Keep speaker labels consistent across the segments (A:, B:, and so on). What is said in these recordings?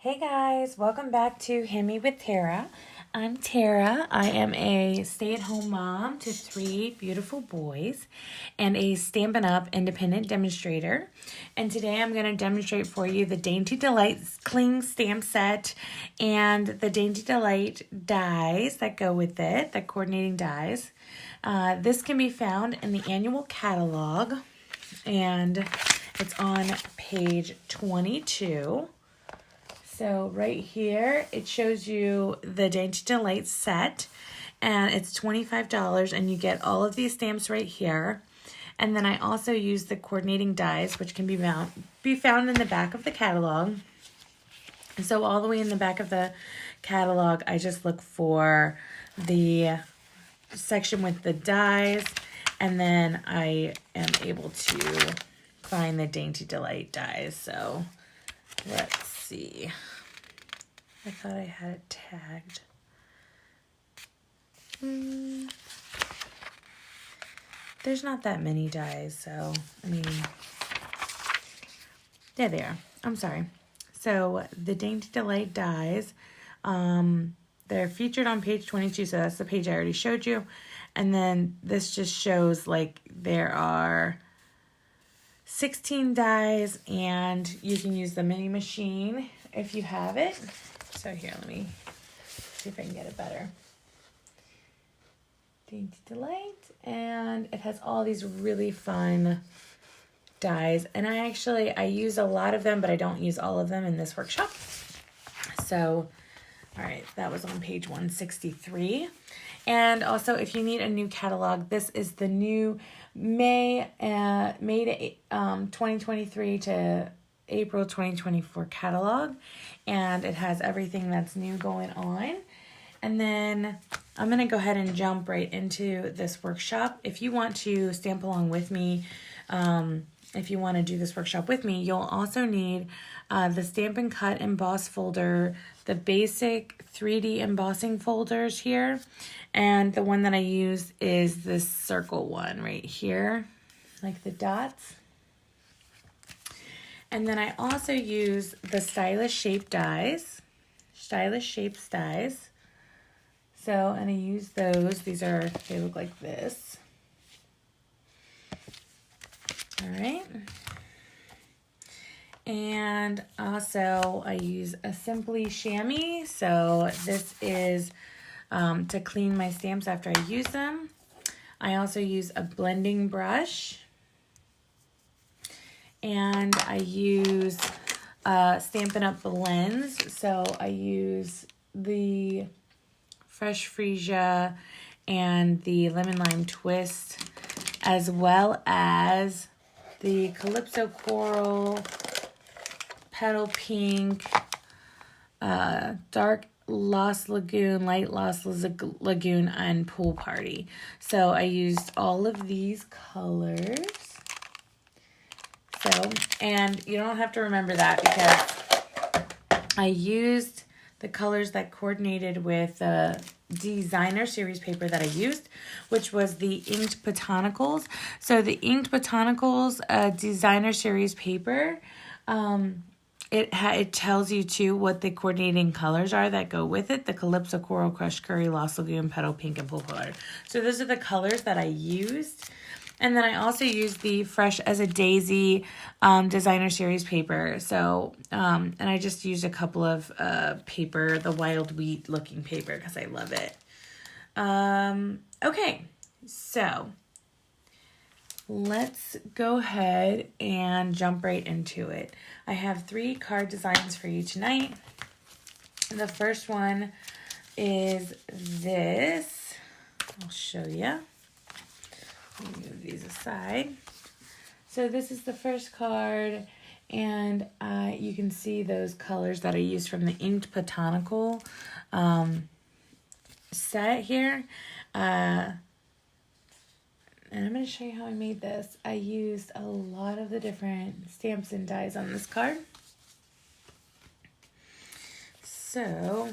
A: Hey guys, welcome back to Handmade with Tara. I'm Tara. I am a stay-at-home mom to 3 beautiful boys and a Stampin' Up! Independent demonstrator. And today I'm going to demonstrate for you the Dainty Delight cling stamp set and the Dainty Delight dies that go with it, the coordinating dies. This can be found in the annual catalog, and it's on page 22. So right here, it shows you the Dainty Delight set, and it's $25, and you get all of these stamps right here. And then I also use the coordinating dies, which can be found in the back of the catalog. So all the way in the back of the catalog, I just look for the section with the dies, and then I am able to find the Dainty Delight dies. So let's see. I thought I had it tagged. There's not that many dies, so, I mean, there they are. I'm sorry. So, the Dainty Delight dies, they're featured on page 22, so that's the page I already showed you. And then this just shows, like, there are 16 dies, and you can use the mini machine if you have it. So here, let me see if I can get it better. Dainty Delight, and it has all these really fun dies. And I use a lot of them, but I don't use all of them in this workshop. So, all right, that was on page 163. And also, if you need a new catalog, this is the new May 2023 to April 2024 catalog, and it has everything that's new going on. And then I'm going to go ahead and jump right into this workshop. If you want to stamp along with me, if you want to do this workshop with me, you'll also need the Stampin' Cut Emboss folder, the basic 3D embossing folders here, and the one that I use is this circle one right here, like the dots. And then I also use the Stylish Shapes dies. So, and I use those. They look like this. All right. And also I use a Simply Chamois. So this is to clean my stamps after I use them. I also use a blending brush. And I use Stampin' Up! Blends. So I use the Fresh Freesia and the Lemon Lime Twist, as well as the Calypso Coral, Petal Pink, Dark Lost Lagoon, Light Lost Lagoon, and Pool Party. So I used all of these colors. So, and you don't have to remember that because I used the colors that coordinated with the designer series paper that I used, which was the Inked Botanicals. So the Inked Botanicals designer series paper, it tells you too what the coordinating colors are that go with it. The Calypso Coral, Crushed Curry, Lost Lagoon, Petal Pink, and Pool Party. So those are the colors that I used. And then I also used the Fresh as a Daisy designer series paper. So, and I just used a couple of paper, the wild wheat looking paper, because I love it. Okay, so let's go ahead and jump right into it. I have 3 card designs for you tonight. The first one is this. I'll show you. Let me move these aside. So this is the first card, and you can see those colors that I used from the Inked Botanical set here. And I'm going to show you how I made this. I used a lot of the different stamps and dies on this card. So,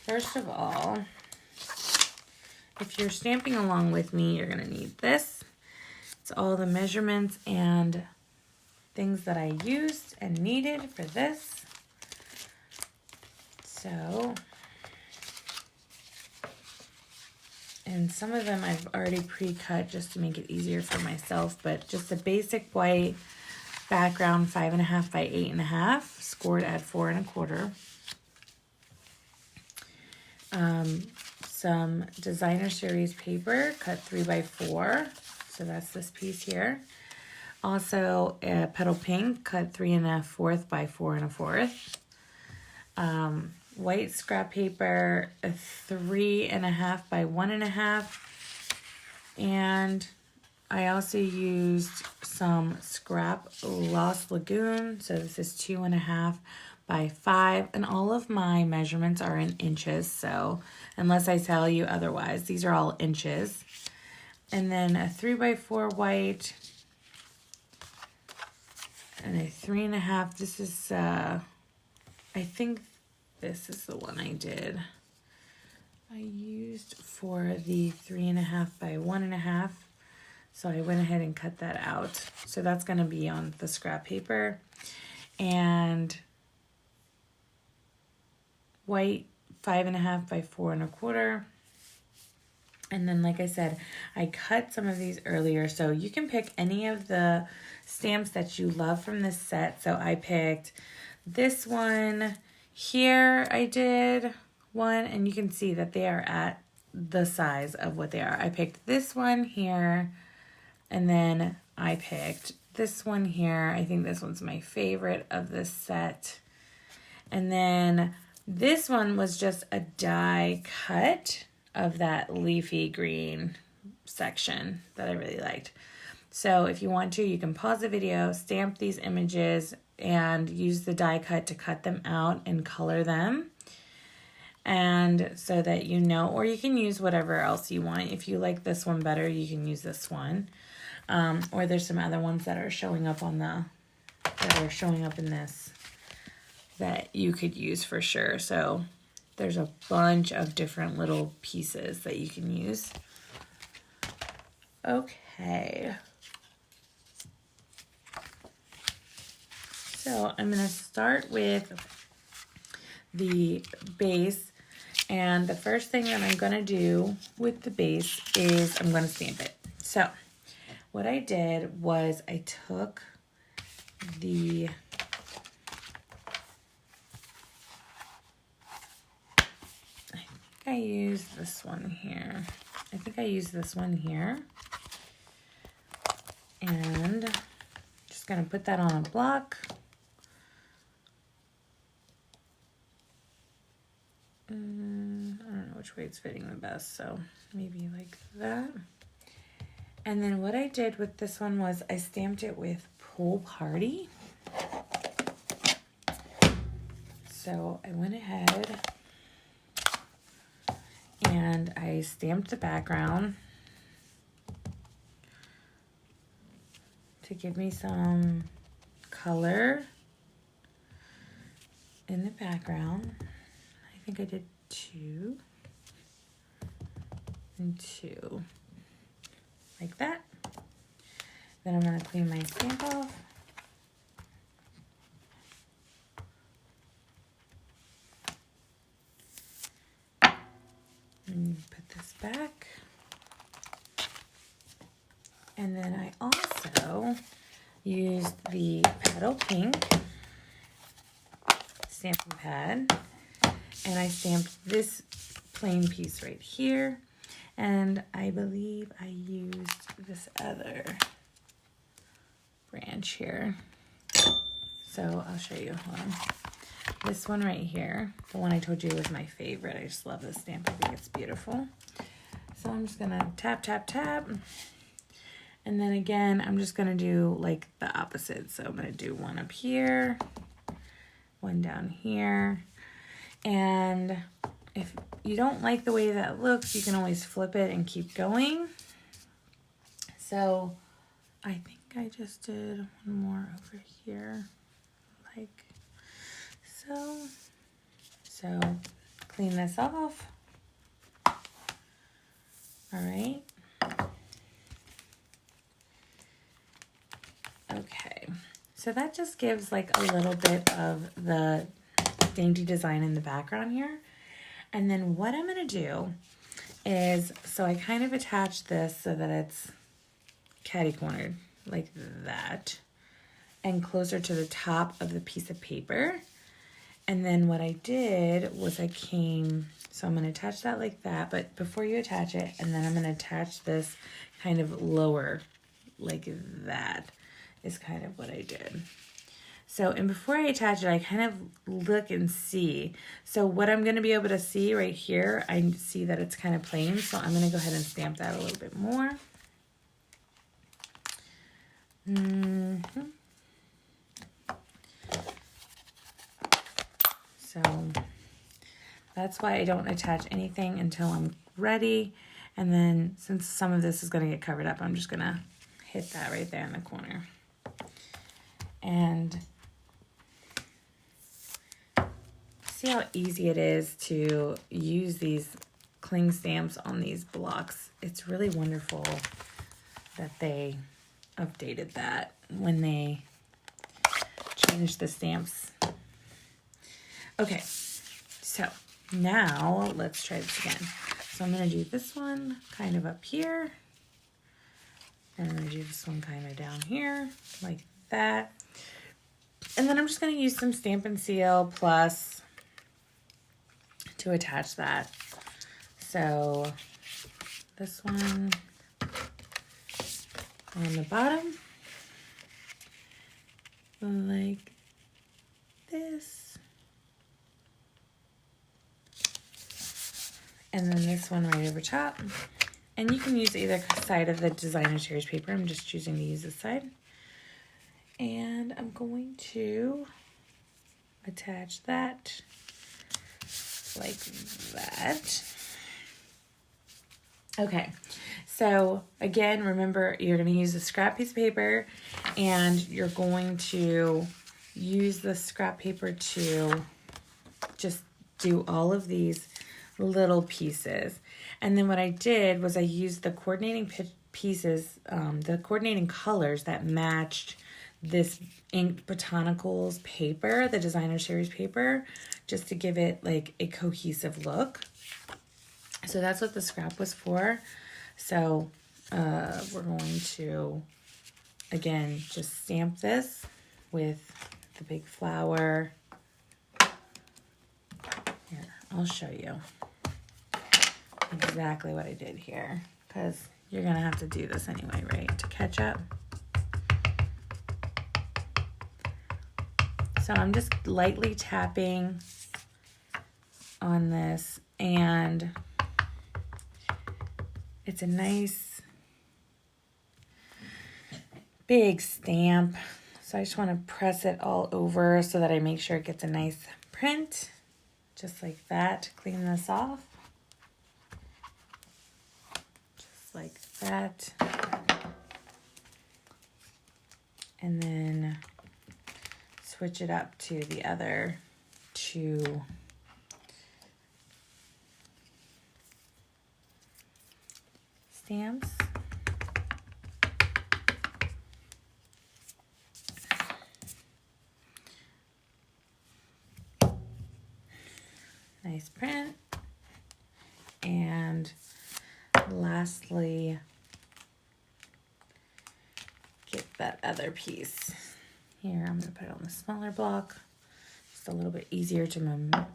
A: first of all, if you're stamping along with me, you're going to need this. It's all the measurements and things that I used and needed for this. So, and some of them I've already pre-cut just to make it easier for myself, but just a basic white background, 5.5 by 8.5, scored at 4 1/4. Some designer series paper, cut 3 by 4, so that's this piece here. Also a petal pink, cut 3 1/4 by 4 1/4. White scrap paper, a 3.5 by 1.5. And I also used some scrap Lost Lagoon. So this is 2.5 by 5. And all of my measurements are in inches. So unless I tell you otherwise, these are all inches. And then a 3 by 4 white. And a 3.5. This is, I think this is the one I did. I used for the 3.5 by 1.5. So I went ahead and cut that out. So that's going to be on the scrap paper. And white 5.5 by 4 1/4. And then, like I said, I cut some of these earlier. So you can pick any of the stamps that you love from this set. So I picked this one here. I did one, and you can see that they are at the size of what they are. I picked this one here, and then I picked this one here. I think this one's my favorite of this set. And then this one was just a die cut of that leafy green section that I really liked. So if you want to, you can pause the video, stamp these images, and use the die cut to cut them out and color them. And so that you know, or you can use whatever else you want. If you like this one better, you can use this one. Or there's some other ones that are showing up in this that you could use for sure. So there's a bunch of different little pieces that you can use. Okay. So I'm going to start with the base. And the first thing that I'm going to do with the base is I'm going to stamp it. So what I did was I took the I used this one here. I think I used this one here. And just going to put that on a block. I don't know which way it's fitting the best, so maybe like that. And then what I did with this one was I stamped it with Pool Party. So I went ahead and I stamped the background to give me some color in the background. I think I did 2 and 2, like that. Then I'm going to clean my stamp off. And put this back. And then I also used the Petal Pink stamping pad. And I stamped this plain piece right here. And I believe I used this other branch here. So I'll show you. Hold on. This one right here, the one I told you was my favorite. I just love this stamp. I think it's beautiful. So I'm just gonna tap, tap, tap. And then again, I'm just gonna do like the opposite. So I'm gonna do one up here, one down here. And if you don't like the way that looks, you can always flip it and keep going. So I think I just did one more over here, like so. So clean this off. All right. Okay. So that just gives like a little bit of the Dainty Design in the background here. And then what I'm going to do is, so I kind of attach this so that it's catty-cornered like that and closer to the top of the piece of paper. And then what I did was I came, so I'm going to attach that like that, but before you attach it, and then I'm going to attach this kind of lower like that is kind of what I did. So, and before I attach it, I kind of look and see. So what I'm going to be able to see right here, I see that it's kind of plain. So I'm going to go ahead and stamp that a little bit more. So that's why I don't attach anything until I'm ready. And then since some of this is going to get covered up, I'm just going to hit that right there in the corner. And see how easy it is to use these cling stamps on these blocks. It's really wonderful that they updated that when they changed the stamps. Okay, so now let's try this again. So I'm going to do this one kind of up here. And I'm going to do this one kind of down here, like that. And then I'm just going to use some Stampin' Seal Plus to attach that. So this one on the bottom, like this. And then this one right over top. And you can use either side of the designer series paper. I'm just choosing to use this side. And I'm going to attach that like that. Okay, so again, remember you're going to use a scrap piece of paper and you're going to use the scrap paper to just do all of these little pieces. And then what I did was I used the coordinating pieces, the coordinating colors that matched this Ink Botanicals paper, the designer series paper, just to give it like a cohesive look. So that's what the scrap was for. So we're going to, again, just stamp this with the big flower. Here, I'll show you exactly what I did here, because you're going to have to do this anyway, right, to catch up. So I'm just lightly tapping on this, and it's a nice big stamp. So I just want to press it all over so that I make sure it gets a nice print, just like that. Clean this off, just like that. And then switch it up to the other two stamps. Nice print. And lastly, get that other piece. Here, I'm going to put it on the smaller block. Just a little bit easier to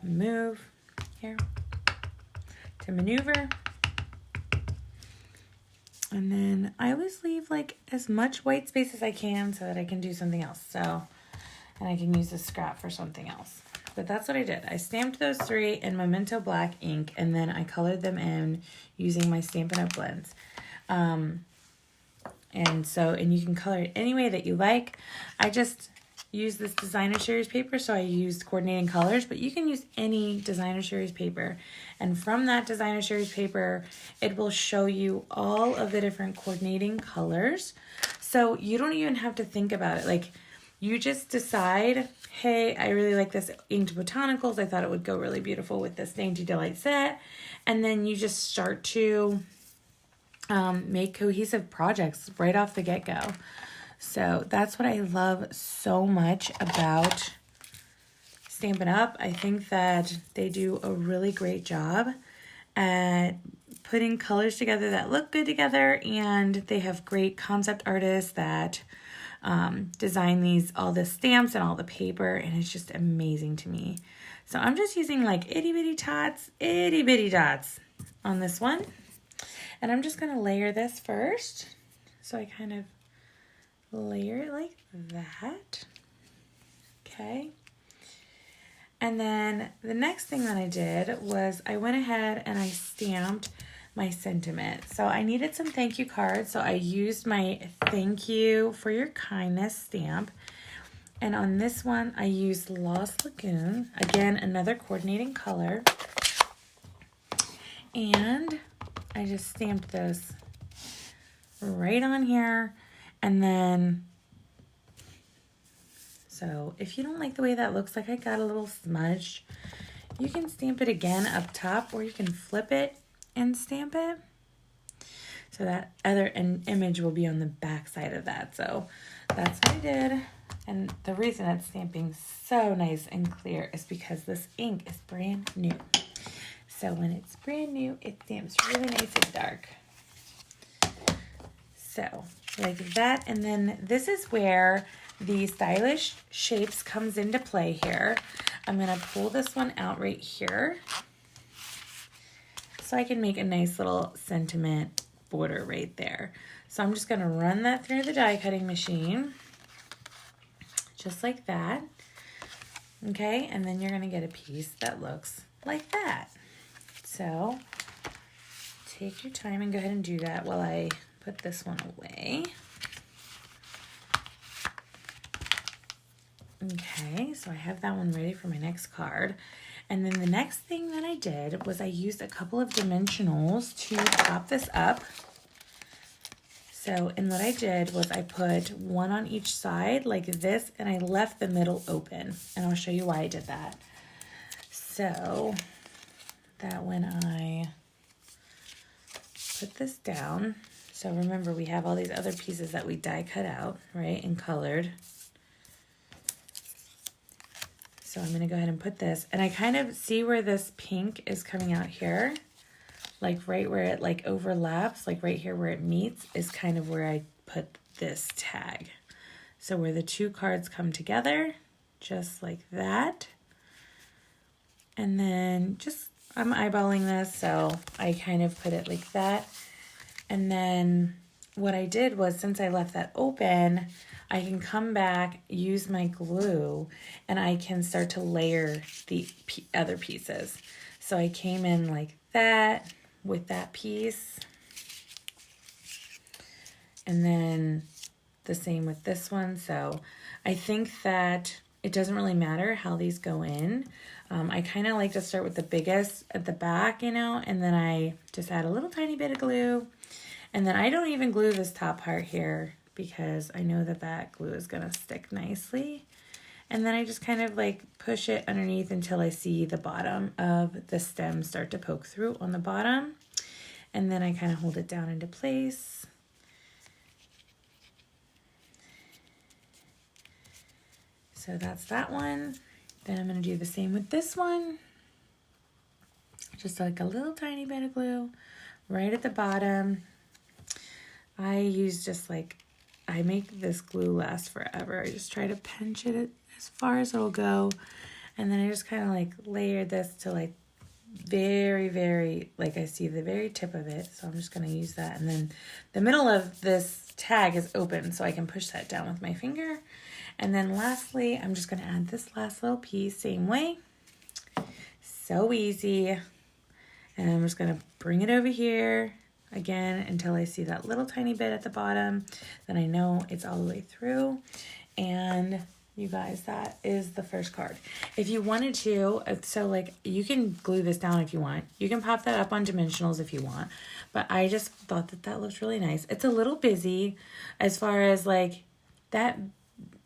A: move here, to maneuver. And then I always leave like as much white space as I can so that I can do something else. So, and I can use the scrap for something else. But that's what I did. I stamped those three in Memento Black ink, and then I colored them in using my Stampin' Up blends. And you can color it any way that you like. I just used this designer series paper, so I used coordinating colors, but you can use any designer series paper. And from that designer series paper, it will show you all of the different coordinating colors. So you don't even have to think about it. Like, you just decide, hey, I really like this Inked Botanicals. I thought it would go really beautiful with this Dainty Delight set. And then you just start to make cohesive projects right off the get-go. So that's what I love so much about Stampin' Up. I think that they do a really great job at putting colors together that look good together, and they have great concept artists that design all the stamps and all the paper, and it's just amazing to me. So I'm just using like itty bitty dots on this one. And I'm just going to layer this first. So I kind of layer it like that. Okay. And then the next thing that I did was I went ahead and I stamped my sentiment. So I needed some thank you cards. So I used my thank you for your kindness stamp. And on this one, I used Lost Lagoon. Again, another coordinating color. And I just stamped this right on here. And then, so if you don't like the way that looks, like I got a little smudge, you can stamp it again up top, or you can flip it and stamp it. So that other image will be on the back side of that. So that's what I did. And the reason it's stamping so nice and clear is because this ink is brand new. So when it's brand new, it stamps really nice and dark. So like that. And then this is where the stylish shapes comes into play here. I'm going to pull this one out right here so I can make a nice little sentiment border right there. So I'm just going to run that through the die cutting machine, just like that. Okay, and then you're going to get a piece that looks like that. So take your time and go ahead and do that while I put this one away. Okay, so I have that one ready for my next card. And then the next thing that I did was I used a couple of dimensionals to pop this up. So, and what I did was I put one on each side like this, and I left the middle open. And I'll show you why I did that. So that when I put this down, so remember we have all these other pieces that we die cut out, right, and colored. So I'm going to go ahead and put this, and I kind of see where this pink is coming out here, like right where it like overlaps, like right here where it meets is kind of where I put this tag. So where the two cards come together, just like that. And then just, I'm eyeballing this, so I kind of put it like that. And then what I did was, since I left that open, I can come back, use my glue, and I can start to layer the other pieces. So I came in like that with that piece. And then the same with this one. So I think that it doesn't really matter how these go in. I kind of like to start with the biggest at the back, you know, and then I just add a little tiny bit of glue. And then I don't even glue this top part here because I know that that glue is going to stick nicely. And then I just kind of like push it underneath until I see the bottom of the stem start to poke through on the bottom. And then I kind of hold it down into place. So that's that one. Then I'm going to do the same with this one. Just like a little tiny bit of glue right at the bottom. I use just like, I make this glue last forever. I just try to pinch it as far as it'll go. And then I just kind of like layer this to like very, very, like I see the very tip of it. So I'm just going to use that. And then the middle of this tag is open, so I can push that down with my finger. And then lastly, I'm just going to add this last little piece, same way. So easy. And I'm just going to bring it over here again until I see that little tiny bit at the bottom. Then I know it's all the way through. And you guys, that is the first card. If you wanted to, so like you can glue this down if you want. You can pop that up on dimensionals if you want. But I just thought that that looked really nice. It's a little busy as far as like that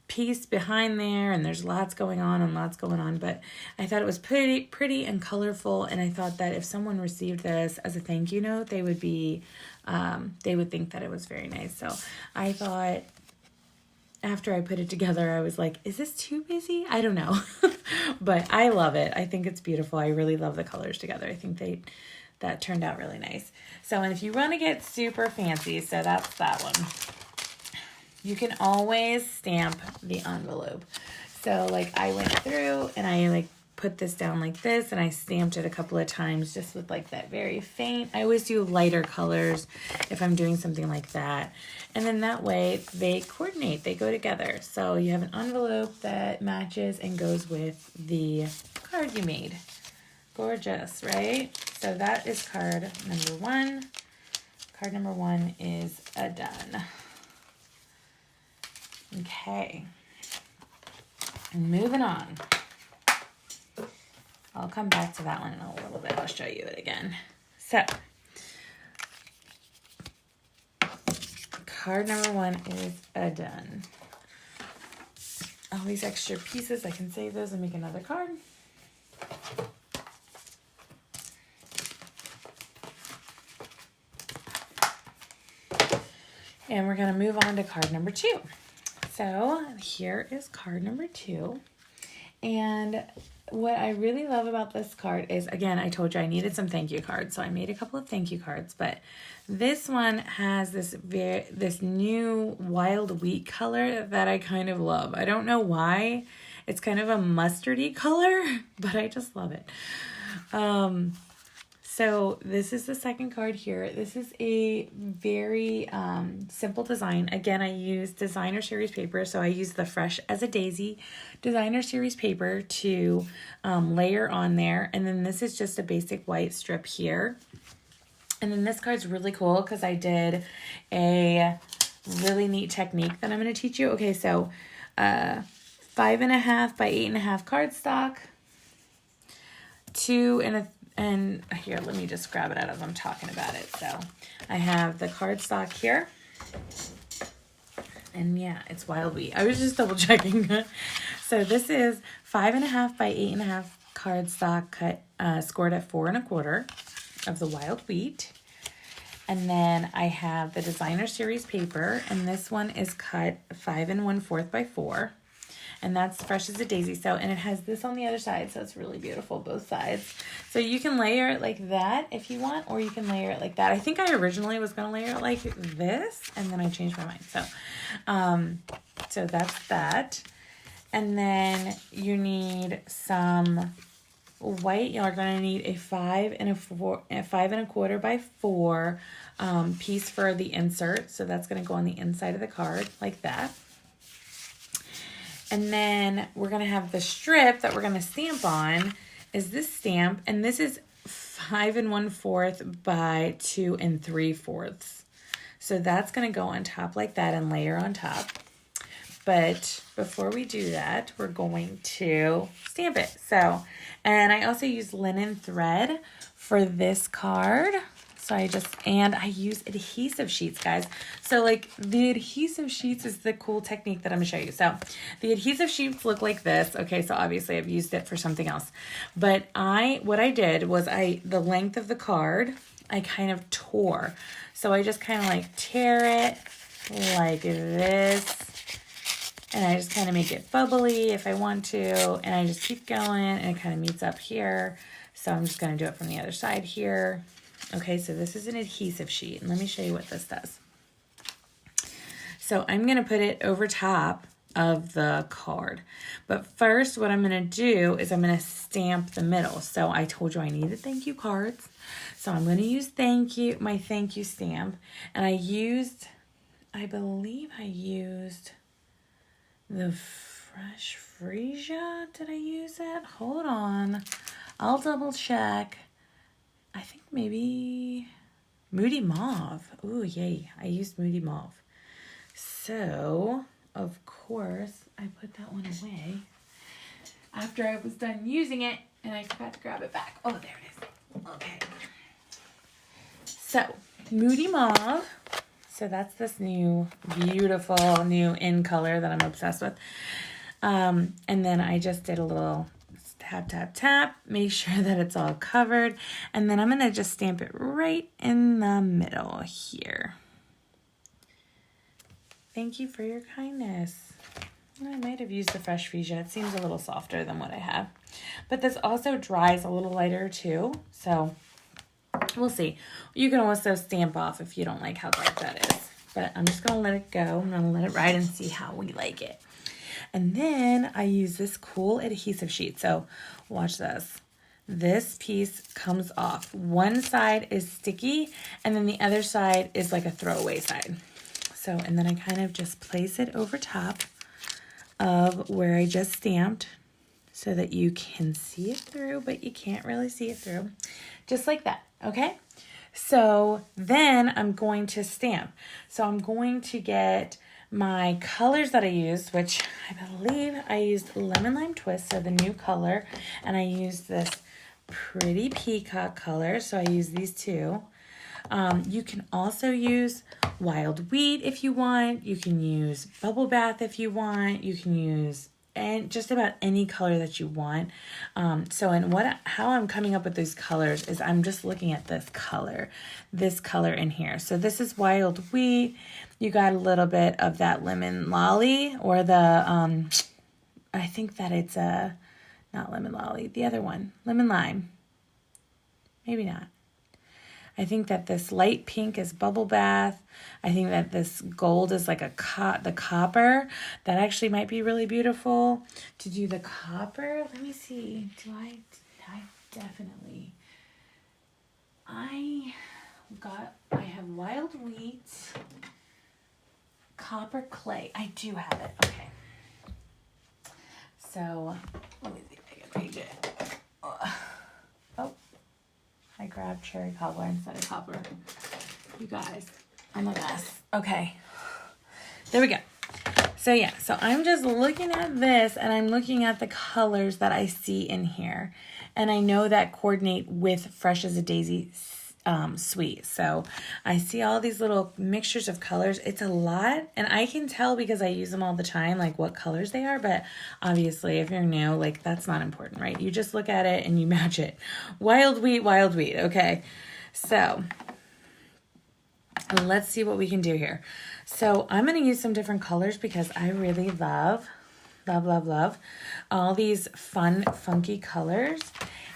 A: piece behind there, and there's lots going on, but I thought it was pretty and colorful, and I thought that if someone received this as a thank you note, they would be they would think that it was very nice. So I thought after I put it together, I was like, is this too busy? I don't know. But I love it. I think it's beautiful. I really love the colors together. I think that turned out really nice. So, and if you want to get super fancy, so that's that one. You can always stamp the envelope. So like I went through and I like put this down like this and I stamped it a couple of times just with like that very faint. I always do lighter colors if I'm doing something like that. And then that way they coordinate, they go together. So you have an envelope that matches and goes with the card you made. Gorgeous, right? So that is card number 1. Card number 1 is done. Okay. And moving on. I'll come back to that one in a little bit. I'll show you it again. So, card number 1 is done. All these extra pieces, I can save those and make another card. And we're going to move on to card number 2. So here is card number 2. And what I really love about this card is, again, I told you I needed some thank you cards. So I made a couple of thank you cards. But this one has this new wild wheat color that I kind of love. I don't know why. It's kind of a mustardy color, but I just love it. So this is the second card here. This is a very simple design. Again, I use designer series paper. So I use the Fresh as a Daisy designer series paper to layer on there. And then this is just a basic white strip here. And then this card's really cool because I did a really neat technique that I'm going to teach you. Okay, so 5.5 by 8.5 cardstock, 2 and here, let me just grab it out as I'm talking about it. So I have the cardstock here. And yeah, it's wild wheat. I was just double checking. So this is 5.5 by 8.5 cardstock cut, scored at 4 1/4 of the wild wheat. And then I have the designer series paper, and this one is cut 5 1/4 by 4. And that's Fresh as a Daisy. So, and it has this on the other side, so it's really beautiful, both sides. So you can layer it like that if you want, or you can layer it like that. I think I originally was going to layer it like this, and then I changed my mind. So, so that's that. And then you need some white. You're going to need a 5 1/4 by 4 piece for the insert. So that's going to go on the inside of the card like that. And then we're going to have the strip that we're going to stamp on is this stamp. And this is 5 1/4 by 2 3/4. So that's going to go on top like that and layer on top. But before we do that, we're going to stamp it. So, and I also use linen thread for this card. So I use adhesive sheets, guys. So like the adhesive sheets is the cool technique that I'm gonna show you. So the adhesive sheets look like this. Okay, so obviously I've used it for something else. But what I did was the length of the card, I kind of tore. So I just kind of like tear it like this. And I just kind of make it bubbly if I want to. And I just keep going and it kind of meets up here. So I'm just gonna do it from the other side here. Okay, so this is an adhesive sheet, and let me show you what this does. So I'm going to put it over top of the card. But first, what I'm going to do is I'm going to stamp the middle. So I told you I needed thank you cards. So I'm going to use my thank you stamp. And I believe I used the Fresh Freesia. Did I use it? Hold on. I'll double check. I think maybe Moody Mauve. Ooh, yay. I used Moody Mauve. So, of course, I put that one away after I was done using it, and I forgot to grab it back. Oh, there it is. Okay. So, Moody Mauve. So, that's this new, beautiful, new in color that I'm obsessed with. And then I just did a little tap, tap, tap, make sure that it's all covered. And then I'm going to just stamp it right in the middle here. Thank you for your kindness. I might have used the fresh fuchsia. It seems a little softer than what I have. But this also dries a little lighter too. So we'll see. You can also stamp off if you don't like how dark that is. But I'm just going to let it go. I'm going to let it ride and see how we like it. And then I use this cool adhesive sheet. So watch this. This piece comes off. One side is sticky and then the other side is like a throwaway side. So, and then I kind of just place it over top of where I just stamped so that you can see it through, but you can't really see it through. Just like that, okay? So then I'm going to stamp. So I'm going to get my colors that I used, which I believe I used Lemon Lime Twist, so the new color, and I used this pretty peacock color, so I use these two. You can also use Wild Wheat if you want. You can use Bubble Bath if you want. You can use and just about any color that you want. How I'm coming up with these colors is I'm just looking at this color in here. So this is Wild Wheat. You got a little bit of that lemon lolly, or the I think that it's not lemon lolly, the other one, lemon lime. Maybe not. I think that this light pink is Bubble Bath. I think that this gold is like the copper. That actually might be really beautiful. To do the copper, let me see. I definitely. I have Wild Wheat, copper clay. I do have it. Okay. So, let me see if I can reach it. Oh. I grabbed cherry cobbler instead of copper. You guys, I'm a mess. Okay, there we go. So yeah, so I'm just looking at this and I'm looking at the colors that I see in here. And I know that coordinate with Fresh as a Daisy Sweet. So I see all these little mixtures of colors. It's a lot, and I can tell because I use them all the time, like what colors they are. But obviously, if you're new, like that's not important, right? You just look at it and you match it. Wild Wheat, Wild Wheat. Okay, so let's see what we can do here. So I'm going to use some different colors because I really love all these fun, funky colors.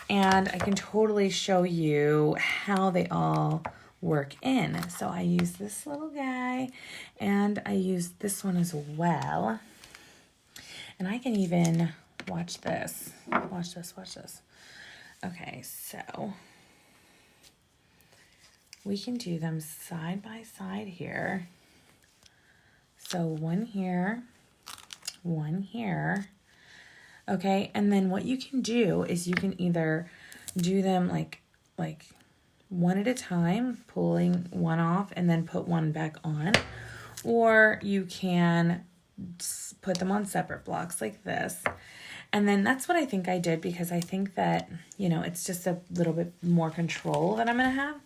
A: And I can totally show you how they all work in. So I use this little guy, and I use this one as well. And I can even watch this. Watch this. Okay, so we can do them side by side here. So one here, one here. Okay, and then what you can do is you can either do them like one at a time, pulling one off and then put one back on, or you can put them on separate blocks like this. And then that's what I think I did, because I think that, it's just a little bit more control that I'm going to have.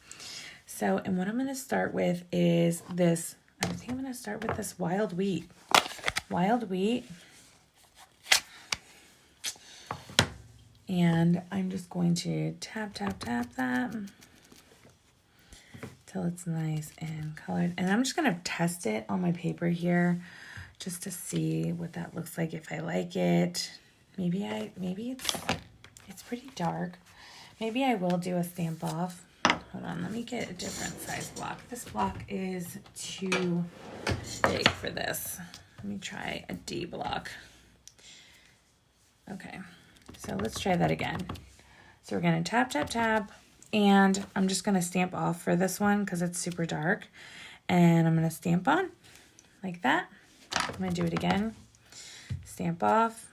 A: So, and what I'm going to start with is this. I think I'm going to start with this Wild Wheat. Wild Wheat. And I'm just going to tap that till it's nice and colored. And I'm just going to test it on my paper here just to see what that looks like, if I like it. Maybe it's pretty dark. Maybe I will do a stamp off. Hold on, let me get a different size block. This block is too big for this. Let me try a D block. Okay. So let's try that again. So we're going to tap, and I'm just going to stamp off for this one because it's super dark. And I'm going to stamp on like that. I'm going to do it again. Stamp off,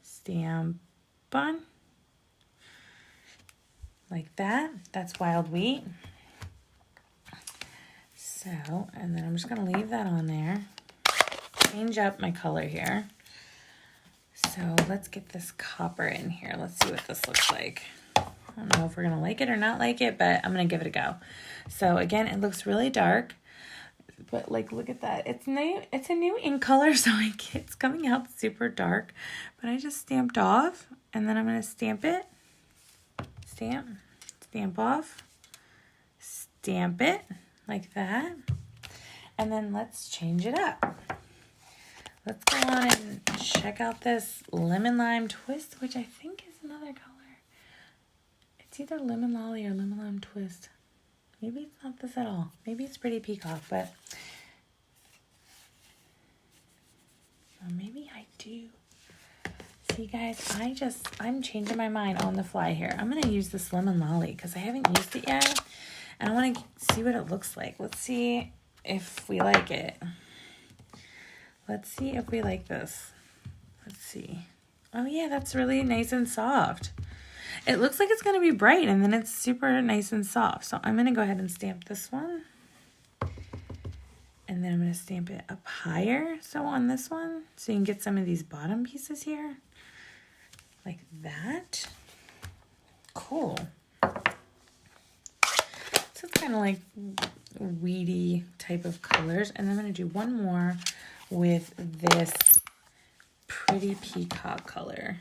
A: stamp on like that. That's Wild Wheat. So, and then I'm just going to leave that on there. Change up my color here. So let's get this copper in here. Let's see what this looks like. I don't know if we're going to like it or not like it, but I'm going to give it a go. So again, it looks really dark, but like, look at that. It's new. It's a new ink color, so it's coming out super dark, but I just stamped off, and then I'm going to stamp it. Stamp off, stamp it like that. And then let's change it up. let's go on and check out this lemon lime twist, which I think is another color. It's either lemon lolly or lemon lime twist. Maybe it's not this at all. Maybe it's pretty peacock, but or maybe I do. See guys, I'm changing my mind on the fly here. I'm gonna use this lemon lolly because I haven't used it yet. And I want to see what it looks like. Let's see if we like it. Let's see if we like this. Let's see. Oh yeah, that's really nice and soft. It looks like it's going to be bright and then it's super nice and soft. So I'm going to go ahead and stamp this one. And then I'm going to stamp it up higher. So on this one, so you can get some of these bottom pieces here. Like that. Cool. So it's kind of like weedy type of colors. And I'm going to do one more with this pretty peacock color.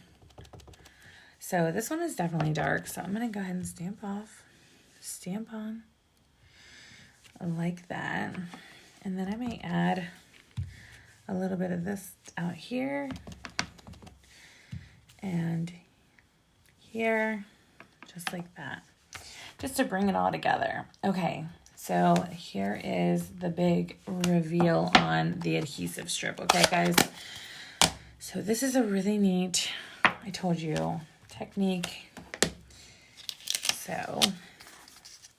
A: So this one is definitely dark. So I'm going to go ahead and stamp off, stamp on like that. And then I may add a little bit of this out here and here, just like that, just to bring it all together. Okay, so here is the big reveal on the adhesive strip. Okay, guys, so this is a really neat, I told you, technique. So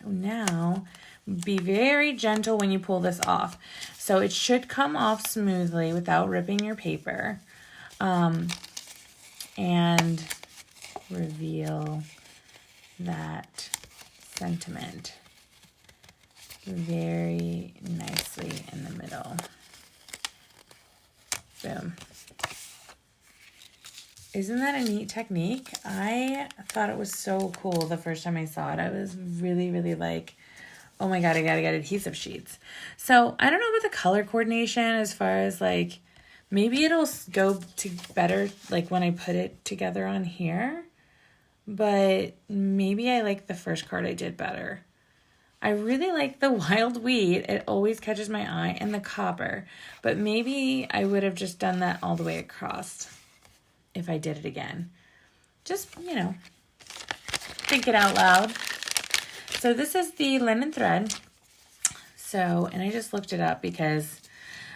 A: now be very gentle when you pull this off. So it should come off smoothly without ripping your paper. And reveal that sentiment very nicely in the middle. Boom. Isn't that a neat technique? I thought it was so cool the first time I saw it. I was really, really like, oh my God, I gotta get adhesive sheets. So I don't know about the color coordination as far as like, maybe it'll go to better like when I put it together on here, but maybe I like the first card I did better. I really like the wild wheat. It always catches my eye, and the copper, but maybe I would have just done that all the way across if I did it again. Just, you know, think it out loud. So this is the linen thread. So, and I just looked it up because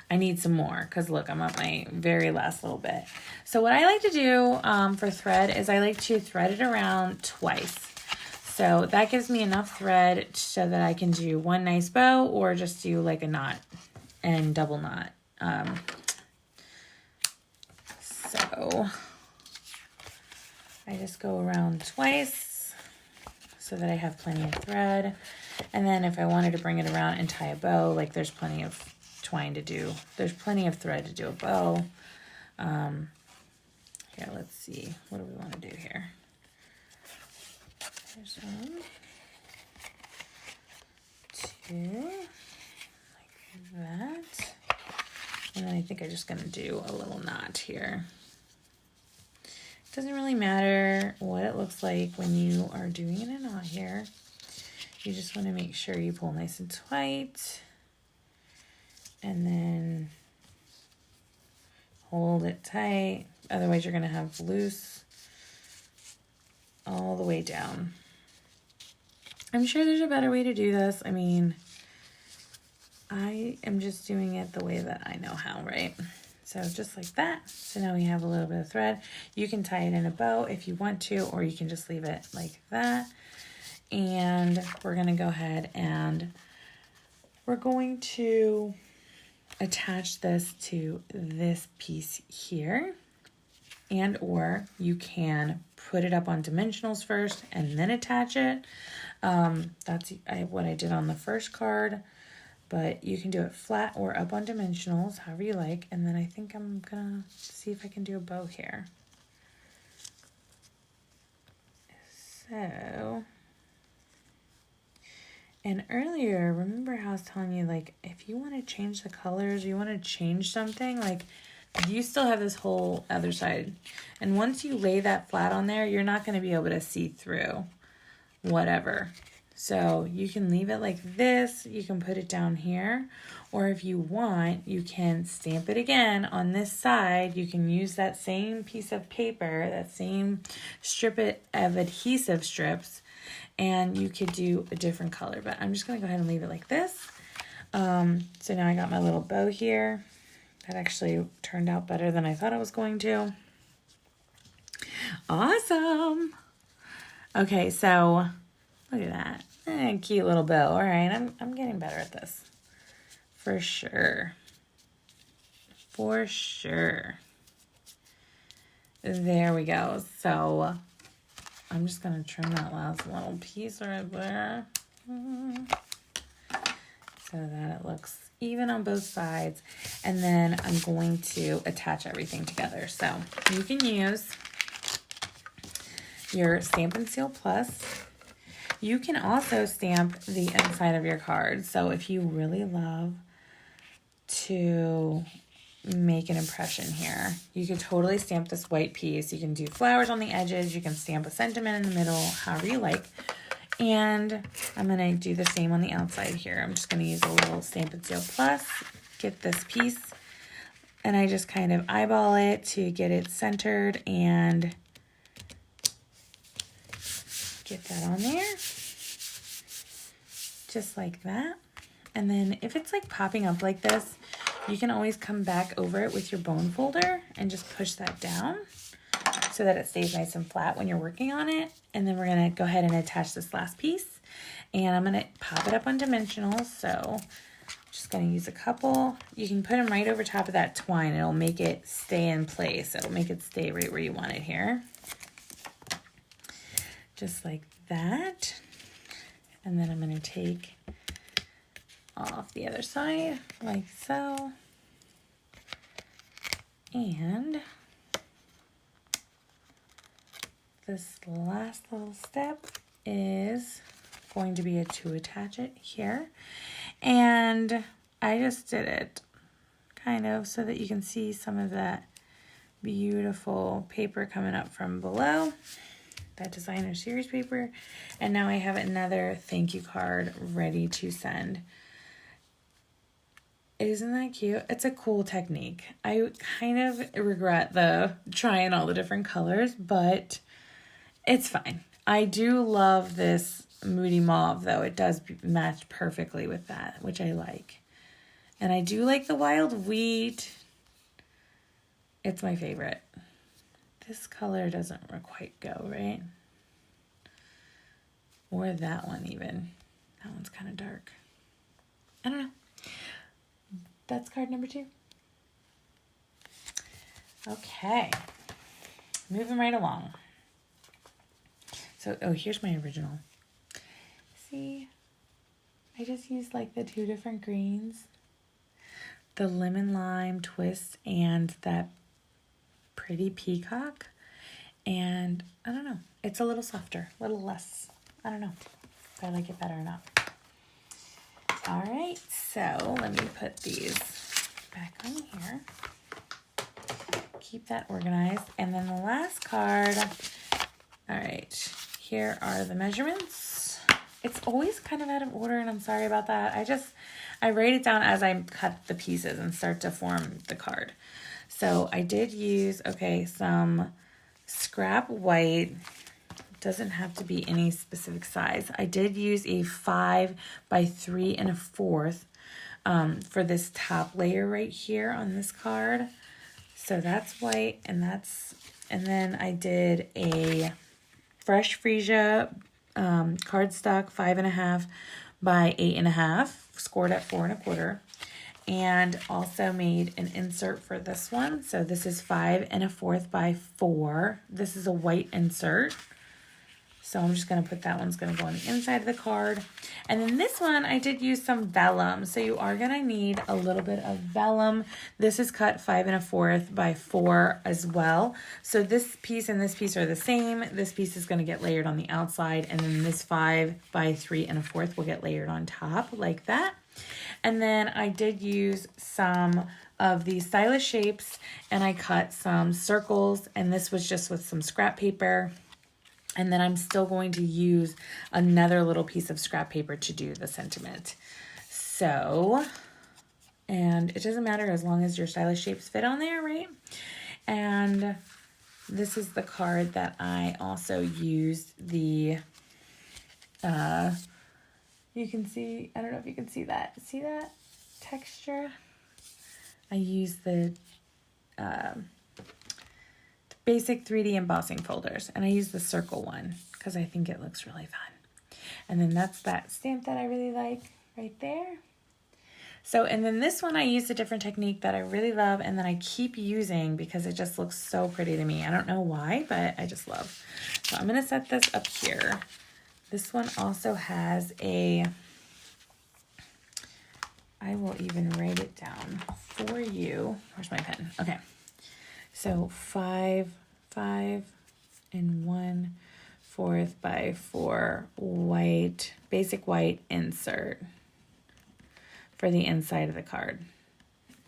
A: I need some more, because look, I'm at my very last little bit. So what I like to do for thread is I like to thread it around twice. So that gives me enough thread so that I can do one nice bow or just do like a knot and double knot. So I just go around twice so that I have plenty of thread. And then if I wanted to bring it around and tie a bow, like there's plenty of twine to do. There's plenty of thread to do a bow. Here, let's see. What do we want to do here? There's one, two, like that. And then I think I'm just going to do a little knot here. It doesn't really matter what it looks like when you are doing a knot here. You just want to make sure you pull nice and tight. And then hold it tight. Otherwise, you're going to have loose all the way down. I'm sure there's a better way to do this. I mean, I am just doing it the way that I know how, right? So just like that. So now we have a little bit of thread. You can tie it in a bow if you want to, or you can just leave it like that. And we're going to go ahead and we're going to attach this to this piece here, and or you can put it up on dimensionals first and then attach it. That's what I did on the first card, but you can do it flat or up on dimensionals, however you like. And then I think I'm gonna see if I can do a bow here. So, and earlier, remember how I was telling you, like, if you want to change the colors, you want to change something, like, you still have this whole other side. And once you lay that flat on there, you're not going to be able to see through whatever. So you can leave it like this, you can put it down here, or if you want, you can stamp it again on this side. You can use that same piece of paper, that same strip of adhesive strips, and you could do a different color, but I'm just gonna go ahead and leave it like this. So now I got my little bow here. That actually turned out better than I thought it was going to. Awesome. Okay, so look at that. Cute little bow. All right, I'm getting better at this. For sure. For sure. There we go. So I'm just going to trim that last little piece right there. So that it looks even on both sides. And then I'm going to attach everything together. So you can use your Stampin' Seal Plus. You can also stamp the inside of your card. So if you really love to make an impression here, you can totally stamp this white piece. You can do flowers on the edges. You can stamp a sentiment in the middle, however you like. And I'm going to do the same on the outside here. I'm just going to use a little Stampin' Seal Plus, get this piece, and I just kind of eyeball it to get it centered and get that on there. Just like that. And then if it's like popping up like this, you can always come back over it with your bone folder and just push that down so that it stays nice and flat when you're working on it. And then we're going to go ahead and attach this last piece. And I'm going to pop it up on dimensionals. So I'm just going to use a couple. You can put them right over top of that twine. It'll make it stay in place. It'll make it stay right where you want it here. Just like that. And then I'm going to take off the other side like so. And this last little step is going to be to attach it here. And I just did it kind of so that you can see some of that beautiful paper coming up from below, that designer series paper. And now I have another thank you card ready to send. Isn't that cute? It's a cool technique. I kind of regret the trying all the different colors, but it's fine. I do love this moody mauve though. It does match perfectly with that, which I like. And I do like the wild wheat. It's my favorite. This color doesn't quite go, right? Or that one even. That one's kind of dark. I don't know. That's card number 2. Okay. Moving right along. So, here's my original. See? I just used like the 2 different greens. The lemon lime twist and that pretty peacock. And I don't know. It's a little softer, a little less. I don't know if I like it better or not. All right, so let me put these back on here. Keep that organized. And then the last card. All right, here are the measurements. It's always kind of out of order, and I'm sorry about that. I write it down as I cut the pieces and start to form the card. So I did use, some scrap white. Doesn't have to be any specific size. I did use a 5 by 3 1/4 for this top layer right here on this card. So that's white, and then I did a fresh freesia cardstock 5 1/2 by 8 1/2, scored at 4 1/4, and also made an insert for this one. So this is 5 1/4 by 4. This is a white insert. So I'm just going to put that one's going to go on the inside of the card. And then this one, I did use some vellum. So you are going to need a little bit of vellum. This is cut 5 1/4 by 4 as well. So this piece and this piece are the same. This piece is going to get layered on the outside. And then this 5 by 3 1/4 will get layered on top like that. And then I did use some of these stylish shapes. And I cut some circles. And this was just with some scrap paper. And then I'm still going to use another little piece of scrap paper to do the sentiment. So, and it doesn't matter as long as your stylish shapes fit on there, right? And this is the card that I also used the, you can see, I don't know if you can see that. See that texture? I used the basic 3D embossing folders, and I use the circle one because I think it looks really fun. And then that's that stamp that I really like right there. So, and then this one I used a different technique that I really love and that I keep using because it just looks so pretty to me. I don't know why, but I just love. So I'm going to set this up here. This one also has a, I will even write it down for you. Where's my pen? Okay. So 5, 5 and 1/4 by 4 white, basic white insert for the inside of the card.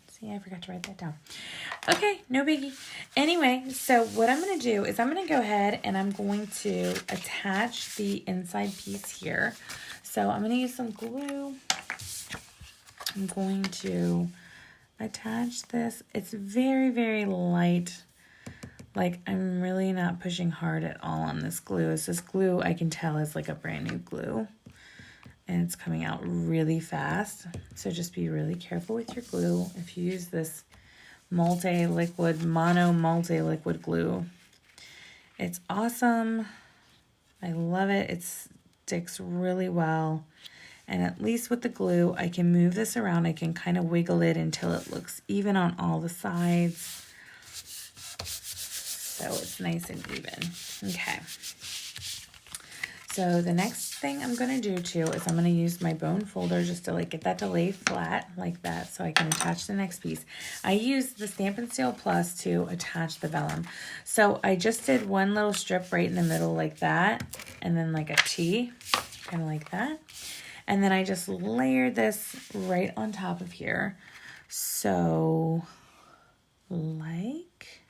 A: See, I forgot to write that down. Okay, no biggie. Anyway, so what I'm going to do is I'm going to go ahead and I'm going to attach the inside piece here. So I'm going to use some glue. I'm going to attach this. It's very, very light. Like, I'm really not pushing hard at all on this glue. It's this glue I can tell is like a brand new glue. And it's coming out really fast. So just be really careful with your glue. If you use this multi-liquid, mono multi-liquid glue, it's awesome. I love it. It sticks really well. And at least with the glue, I can move this around. I can kind of wiggle it until it looks even on all the sides. So it's nice and even. Okay. So the next thing I'm going to do too is I'm going to use my bone folder just to like get that to lay flat like that so I can attach the next piece. I used the Stampin' Seal Plus to attach the vellum. So I just did one little strip right in the middle like that and then like a T, kind of like that. And then I just layered this right on top of here. So like,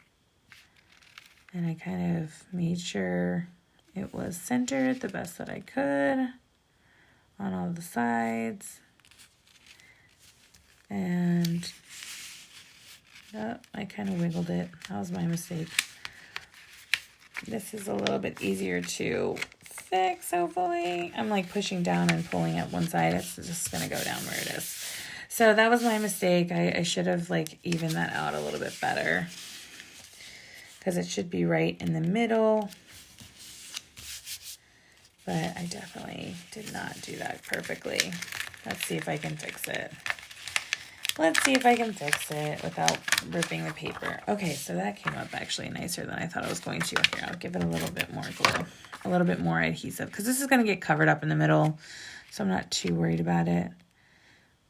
A: and I kind of made sure it was centered the best that I could on all the sides. And oh, I kind of wiggled it. That was my mistake. This is a little bit easier to fix, hopefully. I'm like pushing down and pulling at one side. It's just going to go down where it is. So that was my mistake. I should have like evened that out a little bit better because it should be right in the middle. But I definitely did not do that perfectly. Let's see if I can fix it. Let's see if I can fix it without ripping the paper. Okay, so that came up actually nicer than I thought it was going to. Here, I'll give it a little bit more glue, a little bit more adhesive, because this is going to get covered up in the middle, so I'm not too worried about it.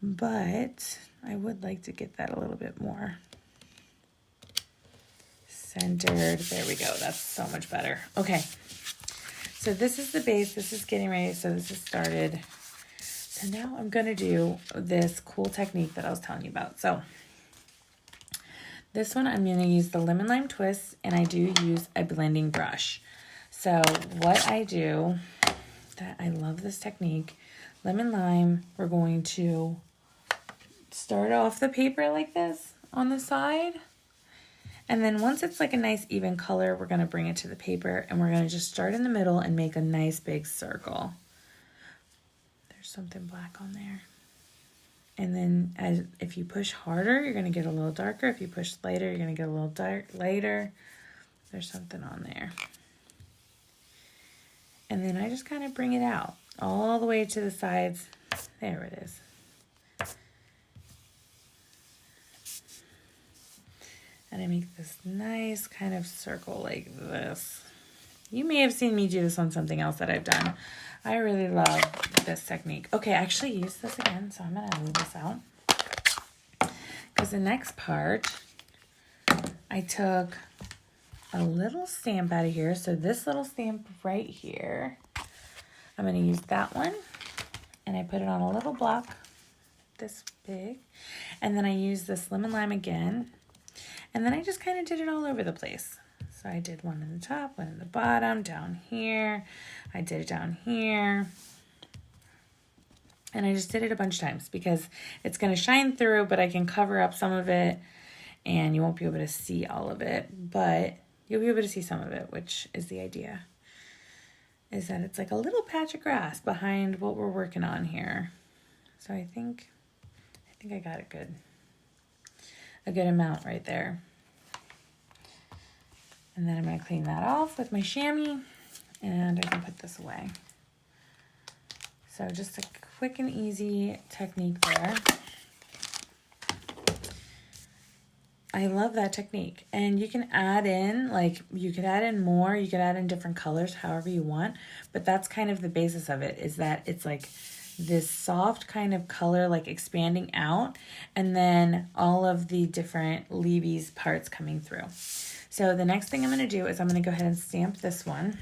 A: But I would like to get that a little bit more centered. There we go. That's so much better. Okay. So this is the base. This is getting ready. So this is started. So now I'm going to do this cool technique that I was telling you about. So this one I'm going to use the lemon lime twist, and I do use a blending brush. So what I do, that I love this technique, lemon lime, we're going to start off the paper like this on the side. And then once it's like a nice even color, we're going to bring it to the paper and we're going to just start in the middle and make a nice big circle. There's something black on there. And then if you push harder, you're going to get a little darker. If you push lighter, you're going to get a little lighter. There's something on there. And then I just kind of bring it out all the way to the sides. There it is. And I make this nice kind of circle like this. You may have seen me do this on something else that I've done. I really love this technique. Okay, I actually used this again, so I'm going to leave this out. Because the next part, I took a little stamp out of here. So this little stamp right here, I'm going to use that one. And I put it on a little block, this big. And then I use this lemon lime again. And then I just kind of did it all over the place. So I did one in the top, one in the bottom, down here. I did it down here. And I just did it a bunch of times because it's going to shine through, but I can cover up some of it and you won't be able to see all of it, but you'll be able to see some of it, which is the idea, is that it's like a little patch of grass behind what we're working on here. So I think I got it good. A good amount right there. And then I'm going to clean that off with my chamois and I can put this away. So just a quick and easy technique there. I love that technique. And you can add in, like, you could add in more, you could add in different colors, however you want. But that's kind of the basis of it, is that it's like this soft kind of color, like expanding out, and then all of the different leaves parts coming through. So the next thing I'm going to do is I'm going to go ahead and stamp this one.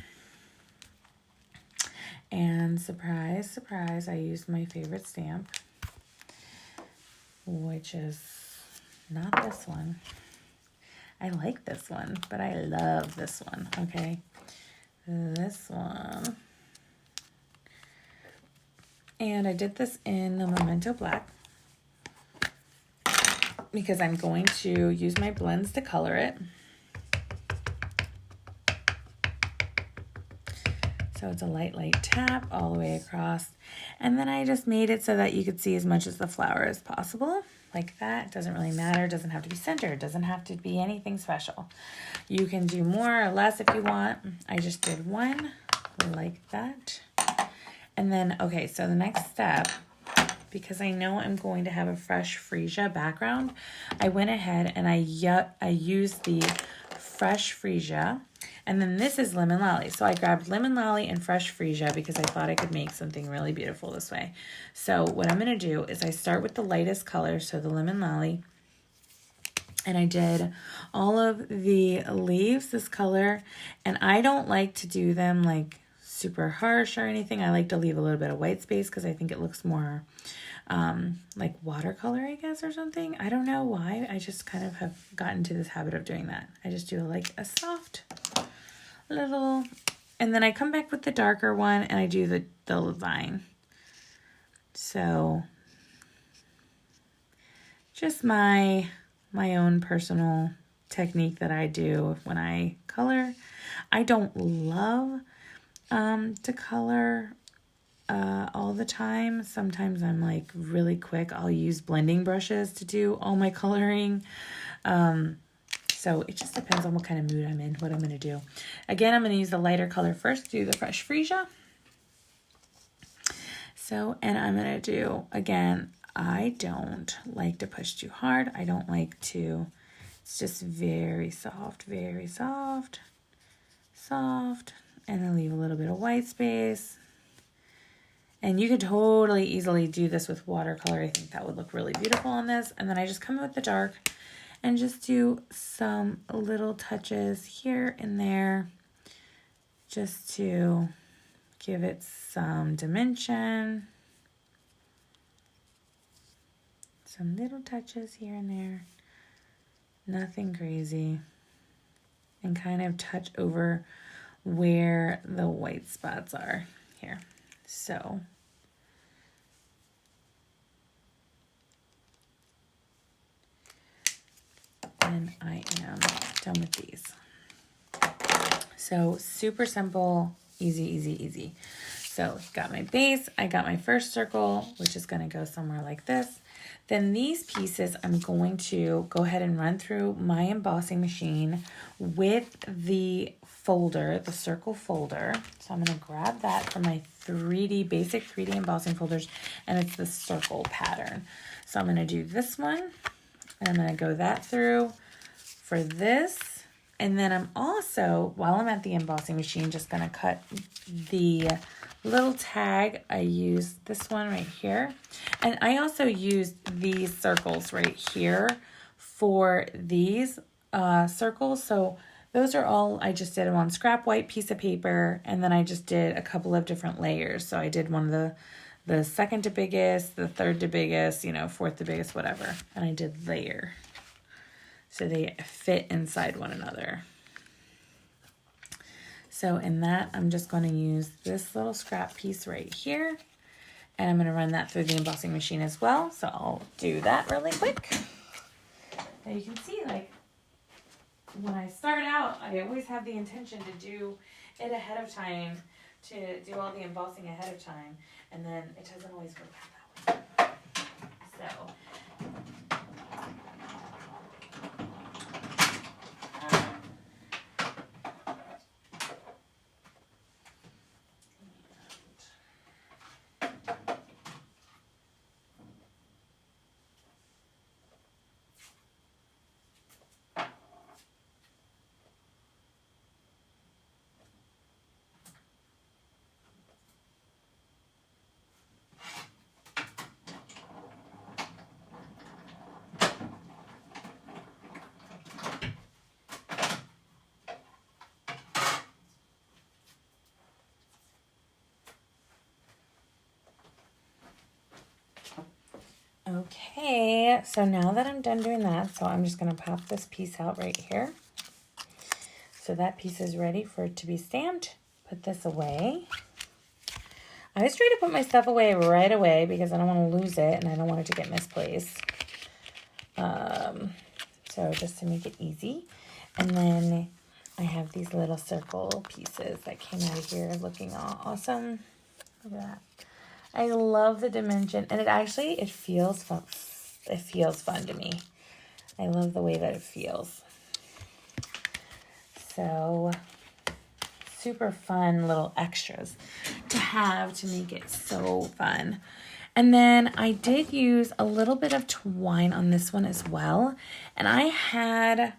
A: And surprise, surprise, I used my favorite stamp, which is not this one. I like this one, but I love this one, okay? This one. And I did this in the Memento Black because I'm going to use my blends to color it. So it's a light tap all the way across. And then I just made it so that you could see as much as the flower as possible. Like that. It doesn't really matter. It doesn't have to be centered. It doesn't have to be anything special. You can do more or less if you want. I just did one like that. And then, okay, so the next step, because I know I'm going to have a fresh freesia background, I went ahead and I used the fresh freesia. And then this is lemon lolly. So I grabbed lemon lolly and fresh freesia because I thought I could make something really beautiful this way. So what I'm going to do is I start with the lightest color, so the lemon lolly. And I did all of the leaves this color. And I don't like to do them like super harsh or anything. I like to leave a little bit of white space because I think it looks more like watercolor, I guess, or something. I don't know why. I just kind of have gotten to this habit of doing that. I just do like a soft little, and then I come back with the darker one and I do the vine. So just my own personal technique that I do when I color. I don't love to color all the time. Sometimes I'm like really quick. I'll use blending brushes to do all my coloring. So it just depends on what kind of mood I'm in, what I'm going to do. Again, I'm going to use the lighter color first, do the fresh freesia. So, and I'm going to do, again, I don't like to push too hard. I don't like to, it's just very soft, soft. And then leave a little bit of white space. And you could totally easily do this with watercolor. I think that would look really beautiful on this. And then I just come in with the dark and just do some little touches here and there just to give it some dimension. Some little touches here and there. Nothing crazy. And kind of touch over where the white spots are here. So and I am done with these. So super simple, easy. So got my base, I got my first circle, which is going to go somewhere like this. Then these pieces, I'm going to go ahead and run through my embossing machine with the folder, the circle folder. So I'm going to grab that from my basic 3D embossing folders, and it's the circle pattern. So I'm going to do this one, and I'm going to go that through for this. And then I'm also, while I'm at the embossing machine, just going to cut the little tag. I used this one right here. And I also used these circles right here for these circles. So those are all, I just did them on scrap white piece of paper. And then I just did a couple of different layers. So I did one of the second to biggest, the third to biggest, fourth to biggest, whatever. And I did layer. So they fit inside one another. So in that, I'm just going to use this little scrap piece right here, and I'm going to run that through the embossing machine as well. So I'll do that really quick. Now you can see, like, when I start out, I always have the intention to do it ahead of time, to do all the embossing ahead of time, and then it doesn't always work out that way. So okay, so now that I'm done doing that, so I'm just going to pop this piece out right here. So that piece is ready for it to be stamped. Put this away. I always try to put my stuff away right away because I don't want to lose it and I don't want it to get misplaced. So just to make it easy. And then I have these little circle pieces that came out of here looking all awesome. Look at that. I love the dimension, and it feels fun. It feels fun to me. I love the way that it feels. So super fun little extras to have to make it so fun. And then I did use a little bit of twine on this one as well. And I had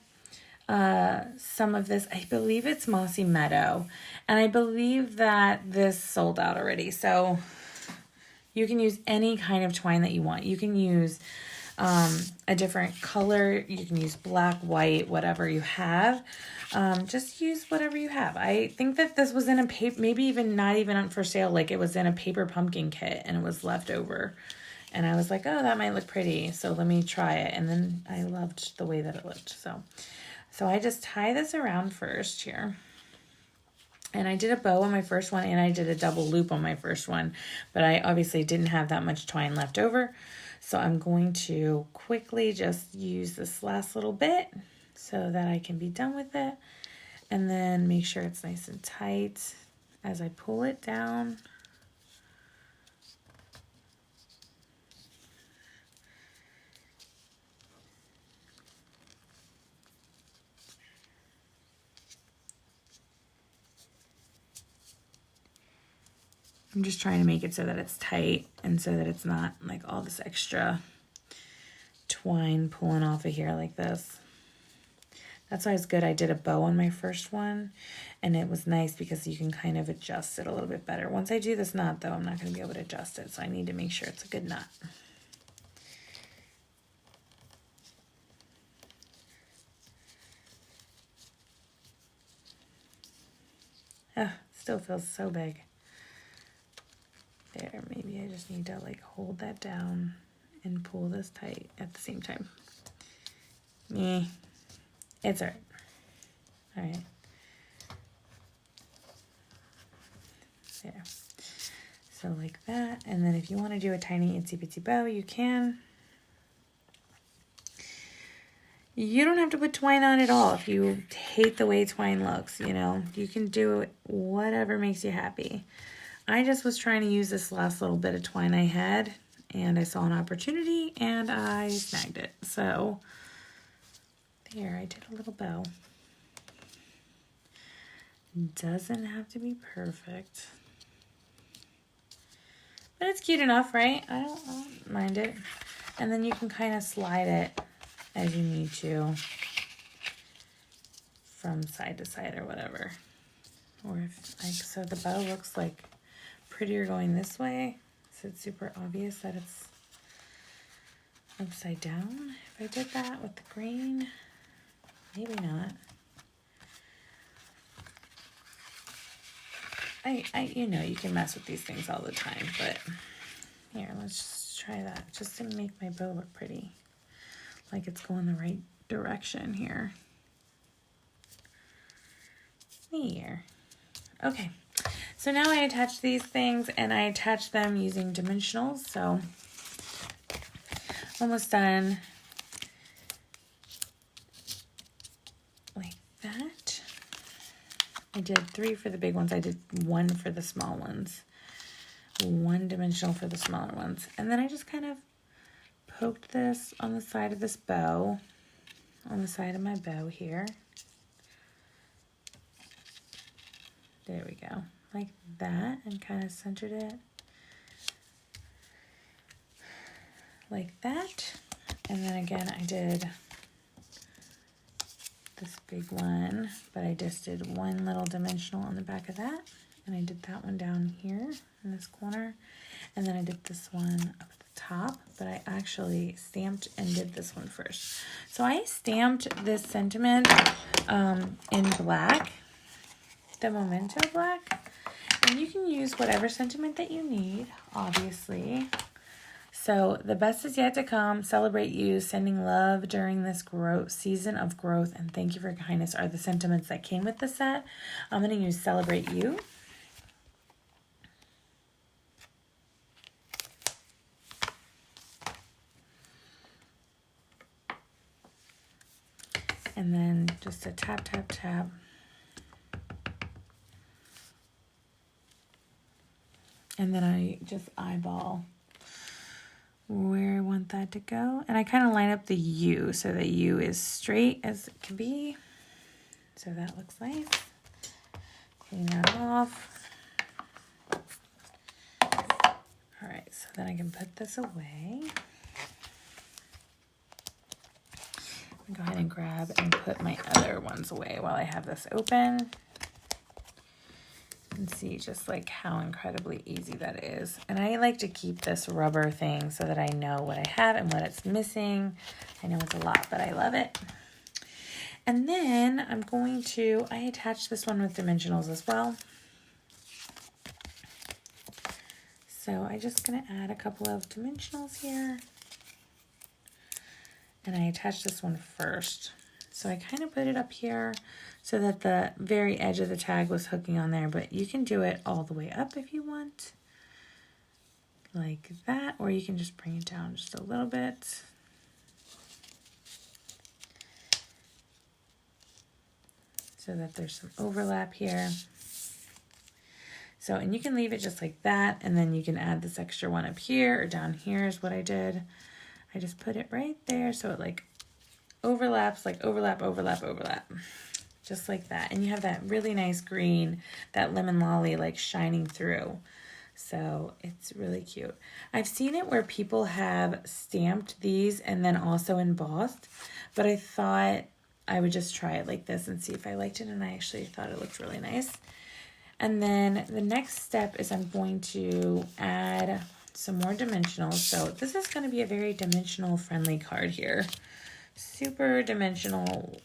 A: some of this, I believe it's Mossy Meadow. And I believe that this sold out already. So you can use any kind of twine that you want. You can use a different color. You can use black, white, whatever you have. Just use whatever you have. I think that this was in a paper, maybe even not even for sale. Like it was in a paper pumpkin kit and it was left over. And I was like, oh, that might look pretty. So let me try it. And then I loved the way that it looked. So I just tie this around first here. And I did a bow on my first one and I did a double loop on my first one. But I obviously didn't have that much twine left over. So I'm going to quickly just use this last little bit so that I can be done with it. And then make sure it's nice and tight as I pull it down. I'm just trying to make it so that it's tight and so that it's not like all this extra twine pulling off of here like this. That's why it's good. I did a bow on my first one and it was nice because you can kind of adjust it a little bit better. Once I do this knot though, I'm not going to be able to adjust it. So I need to make sure it's a good knot. Ah, still feels so big. There, maybe I just need to like hold that down and pull this tight at the same time. It's all right. All right. There. So like that. And then if you want to do a tiny itsy bitsy bow, you can. You don't have to put twine on at all if you hate the way twine looks, you know. You can do whatever makes you happy. I just was trying to use this last little bit of twine I had, and I saw an opportunity, and I snagged it. So, there, I did a little bow. Doesn't have to be perfect. But it's cute enough, right? I don't mind it. And then you can kind of slide it as you need to from side to side or whatever. Or if, like, so the bow looks like prettier going this way, so it's super obvious that it's upside down. If I did that with the green, maybe not. You know, you can mess with these things all the time, but here, let's just try that just to make my bow look pretty, like it's going the right direction here. Here. Okay, so now I attach these things, and I attach them using dimensionals. So almost done. Like that. I did 3 for the big ones. I did 1 for the small ones. 1 dimensional for the smaller ones. And then I just kind of poked this on the side of this bow, on the side of my bow here. There we go. Like that, and kind of centered it like that. And then again, I did this big one, but I just did 1 little dimensional on the back of that, and I did that one down here in this corner, and then I did this one up at the top, but I actually stamped and did this one first. So I stamped this sentiment in black, the Memento black, and you can use whatever sentiment that you need, obviously. So the best is yet to come, celebrate you, sending love during this season of growth, and thank you for your kindness are the sentiments that came with the set. I'm going to use celebrate you. And then just a tap, tap, tap. And then I just eyeball where I want that to go. And I kind of line up the U so that U is straight as it can be. So that looks nice. Clean that off. All right, so then I can put this away. I'll go ahead and grab and put my other ones away while I have this open. And see just like how incredibly easy that is. And I like to keep this rubber thing so that I know what I have and what it's missing. I know it's a lot, but I love it. And then I attach this one with dimensionals as well. So I'm just gonna add a couple of dimensionals here. And I attach this one first. So I kind of put it up here so that the very edge of the tag was hooking on there, but you can do it all the way up if you want, like that, or you can just bring it down just a little bit. So that there's some overlap here. So, and you can leave it just like that, and then you can add this extra one up here or down here is what I did. I just put it right there so it like overlaps, like overlap, overlap, overlap. Just like that. And you have that really nice green, that lemon lolly like shining through. So it's really cute. I've seen it where people have stamped these and then also embossed, but I thought I would just try it like this and see if I liked it, and I actually thought it looked really nice. And then the next step is I'm going to add some more dimensionals. So this is going to be a very dimensional friendly card here. Super dimensional.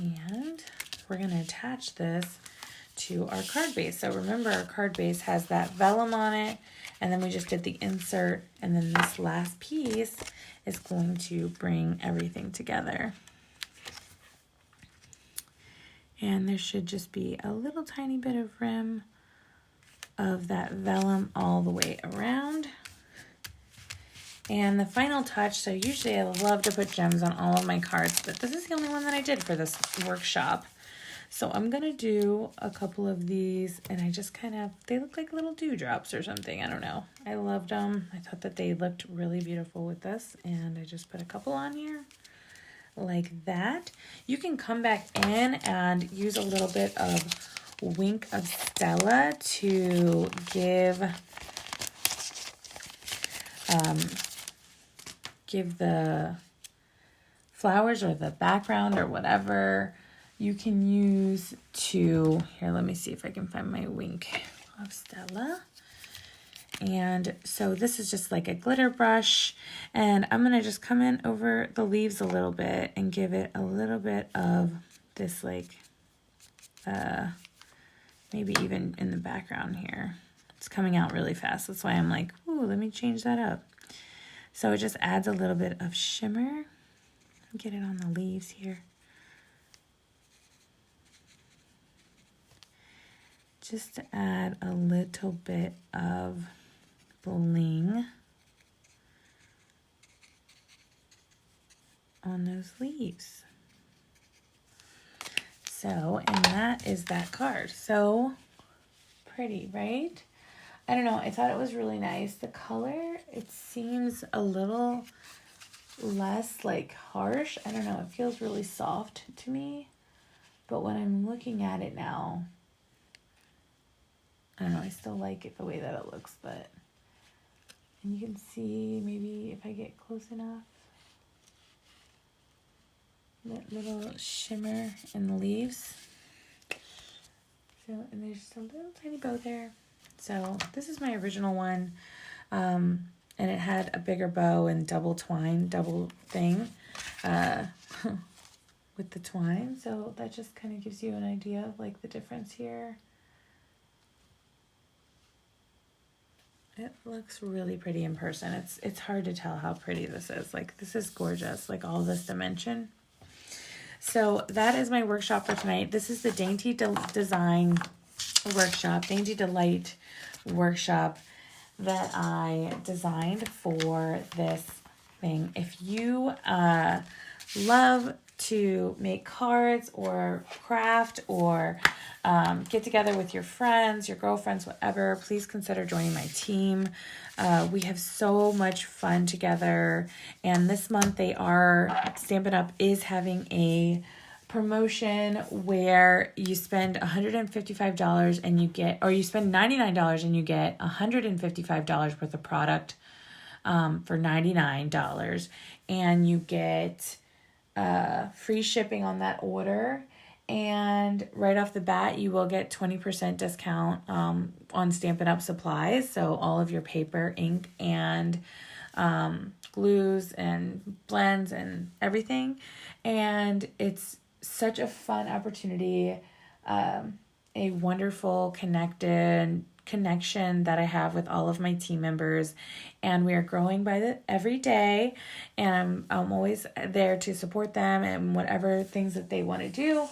A: And we're going to attach this to our card base. So remember, our card base has that vellum on it, and then we just did the insert, and then this last piece is going to bring everything together. And there should just be a little tiny bit of rim of that vellum all the way around. And the final touch, so usually I love to put gems on all of my cards, but this is the only one that I did for this workshop. So I'm going to do a couple of these, and I just they look like little dewdrops or something. I don't know. I loved them. I thought that they looked really beautiful with this, and I just put a couple on here like that. You can come back in and use a little bit of Wink of Stella to give the flowers or the background or whatever you can use to, here, let me see if I can find my Wink of Stella. And so this is just like a glitter brush, and I'm going to just come in over the leaves a little bit and give it a little bit of this, like, maybe even in the background here. It's coming out really fast. That's why I'm like, ooh, let me change that up. So it just adds a little bit of shimmer Get it on the leaves here. Just to add a little bit of bling on those leaves. So, and that is that card. So pretty, right? I don't know. I thought it was really nice. The color, it seems a little less like harsh. I don't know. It feels really soft to me. But when I'm looking at it now, I don't know. I still like it the way that it looks, but, and you can see maybe if I get close enough, that little shimmer in the leaves. So, and there's just a little tiny bow there. So this is my original one. And it had a bigger bow and double twine, double thing, with the twine. So that just kind of gives you an idea of like the difference here. It looks really pretty in person. It's hard to tell how pretty this is. Like, this is gorgeous, like all this dimension. So that is my workshop for tonight. This is the Dainty Design workshop, Dainty Delight workshop that I designed for this thing. If you love to make cards or craft or get together with your friends, your girlfriends, whatever, please consider joining my team. We have so much fun together. And this month Stampin' Up is having a promotion where you spend $155 and you get, or you spend $99 and you get $155 worth of product for $99. And you get free shipping on that order. And right off the bat, you will get 20% discount on Stampin' Up supplies. So all of your paper, ink, and glues and blends and everything. And it's such a fun opportunity, a wonderful connection that I have with all of my team members, and we are growing every day, and I'm always there to support them and whatever things that they want to do.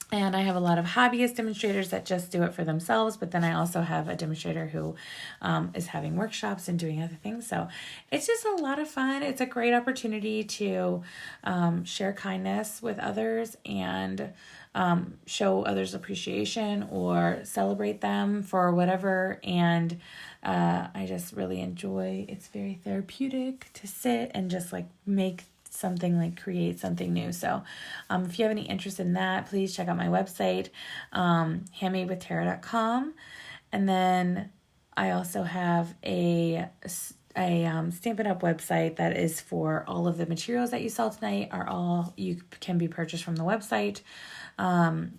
A: And I have a lot of hobbyist demonstrators that just do it for themselves, but then I also have a demonstrator who is having workshops and doing other things. So it's just a lot of fun. It's a great opportunity to share kindness with others and show others appreciation or celebrate them for whatever. And I just really enjoy, it's very therapeutic to sit and just like make something, like create something new. So if you have any interest in that, please check out my website, handmadewithtara.com. And then I also have a Stampin' Up website that is for all of the materials that you saw tonight you can be purchased from the website.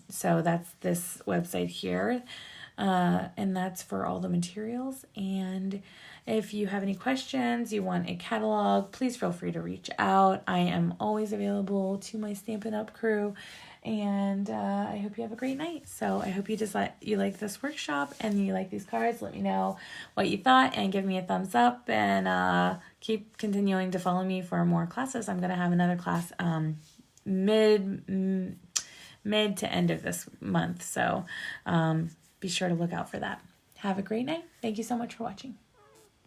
A: So that's this website here. And that's for all the materials. And if you have any questions, you want a catalog, please feel free to reach out. I am always available to my Stampin' Up crew. And I hope you have a great night. So I hope you like this workshop and you like these cards. Let me know what you thought and give me a thumbs up, and keep continuing to follow me for more classes. I'm going to have another class mid to end of this month. So be sure to look out for that. Have a great night. Thank you so much for watching.